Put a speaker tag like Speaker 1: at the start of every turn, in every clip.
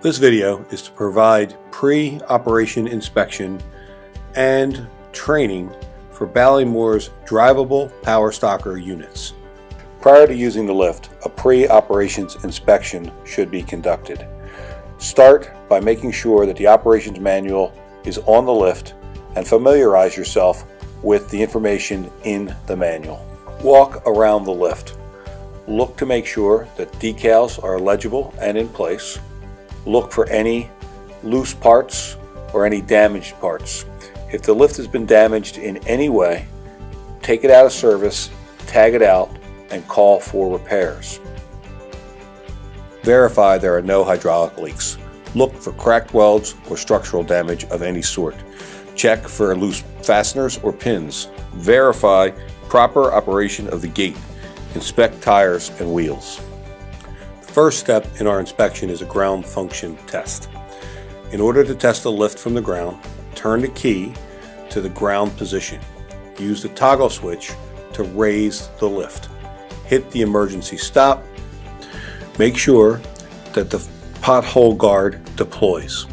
Speaker 1: This video is to provide pre-operation inspection and training for Ballymore's Drivable Power Stalker units. Prior to using the lift, a pre-operations inspection should be conducted. Start by making sure that the operations manual is on the lift and familiarize yourself with the information in the manual. Walk around the lift. Look to make sure that decals are legible and in place. Look for any loose parts or any damaged parts. If the lift has been damaged in any way, take it out of service, tag it out, and call for repairs. Verify there are no hydraulic leaks. Look for cracked welds or structural damage of any sort. Check for loose fasteners or pins. Verify proper operation of the gate. Inspect tires and wheels. The first step in our inspection is a ground function test. In order to test the lift from the ground, turn the key to the ground position. Use the toggle switch to raise the lift. Hit the emergency stop. Make sure that the pothole guard deploys.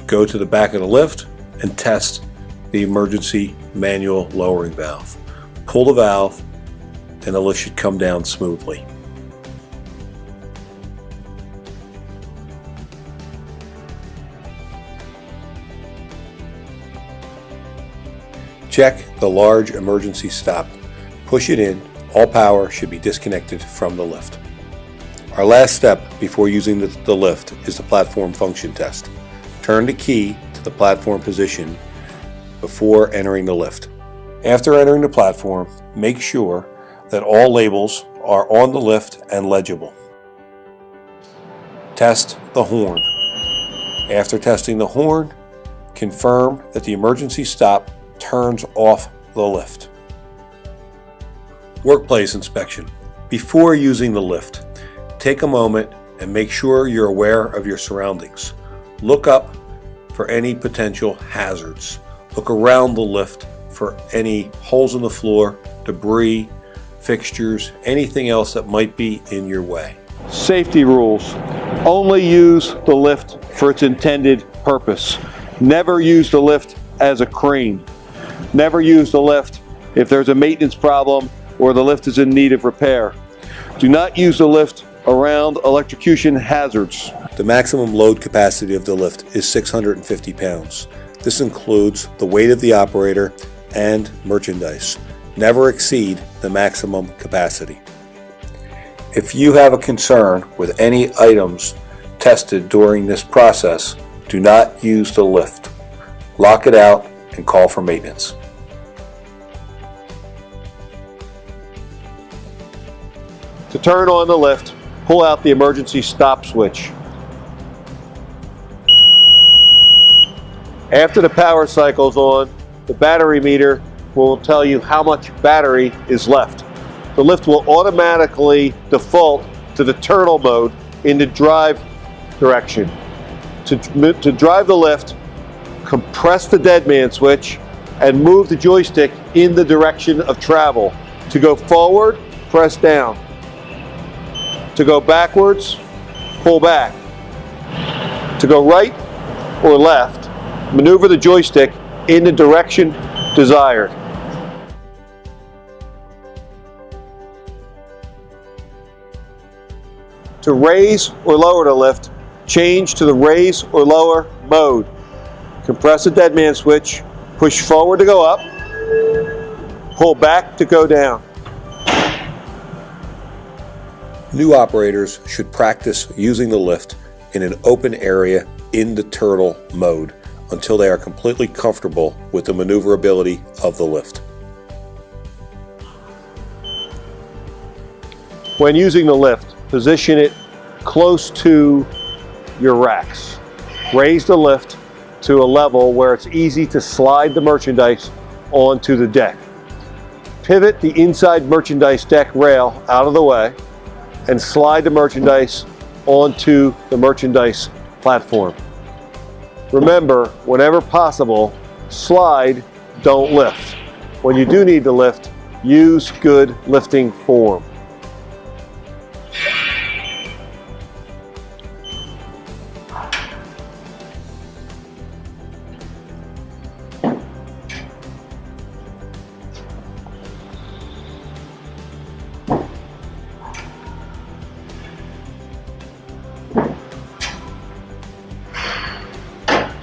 Speaker 1: Go to the back of the lift and test the emergency manual lowering valve. Pull the valve and the lift should come down smoothly. Check the large emergency stop. Push it in. All power should be disconnected from the lift. Our last step before using the lift is the platform function test. Turn the key to the platform position before entering the lift. After entering the platform, make sure that all labels are on the lift and legible. Test the horn. After testing the horn, confirm that the emergency stop turns off the lift. Workplace inspection. Before using the lift, take a moment and make sure you're aware of your surroundings. Look up for any potential hazards. Look around the lift for any holes in the floor, debris, fixtures, anything else that might be in your way.
Speaker 2: Safety rules. Only use the lift for its intended purpose. Never use the lift as a crane. Never use the lift if there's a maintenance problem or the lift is in need of repair. Do not use the lift around electrocution hazards.
Speaker 1: The maximum load capacity of the lift is 650 pounds. This includes the weight of the operator and merchandise. Never exceed the maximum capacity. If you have a concern with any items tested during this process, do not use the lift. Lock it out and call for maintenance.
Speaker 2: To turn on the lift, pull out the emergency stop switch. After the power cycle's on, the battery meter will tell you how much battery is left. The lift will automatically default to the turtle mode in the drive direction. To drive the lift, compress the dead man switch and move the joystick in the direction of travel. To go forward, press down. To go backwards, pull back. To go right or left, maneuver the joystick in the direction desired. To raise or lower the lift, change to the raise or lower mode. Compress the dead man switch, push forward to go up, pull back to go down.
Speaker 1: New operators should practice using the lift in an open area in the turtle mode until they are completely comfortable with the maneuverability of the lift.
Speaker 2: When using the lift, position it close to your racks. Raise the lift to a level where it's easy to slide the merchandise onto the deck. Pivot the inside merchandise deck rail out of the way and slide the merchandise onto the merchandise platform. Remember, whenever possible, slide, don't lift. When you do need to lift, use good lifting form.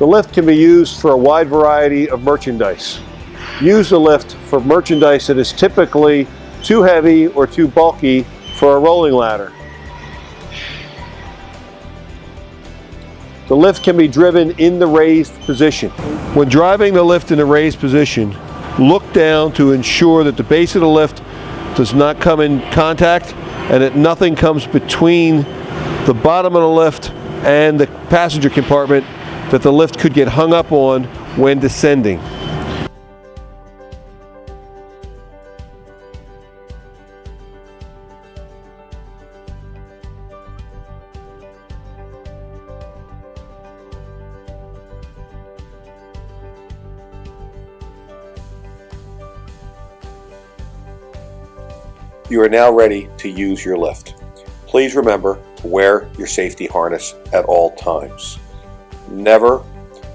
Speaker 2: The lift can be used for a wide variety of merchandise. Use the lift for merchandise that is typically too heavy or too bulky for a rolling ladder. The lift can be driven in the raised position. When driving the lift in a raised position, look down to ensure that the base of the lift does not come in contact and that nothing comes between the bottom of the lift and the passenger compartment that the lift could get hung up on when descending.
Speaker 1: You are now ready to use your lift. Please remember to wear your safety harness at all times. Never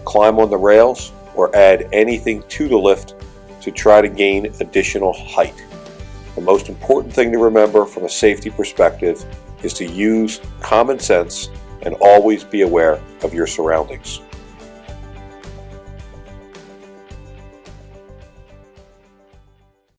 Speaker 1: climb on the rails or add anything to the lift to try to gain additional height. The most important thing to remember from a safety perspective is to use common sense and always be aware of your surroundings.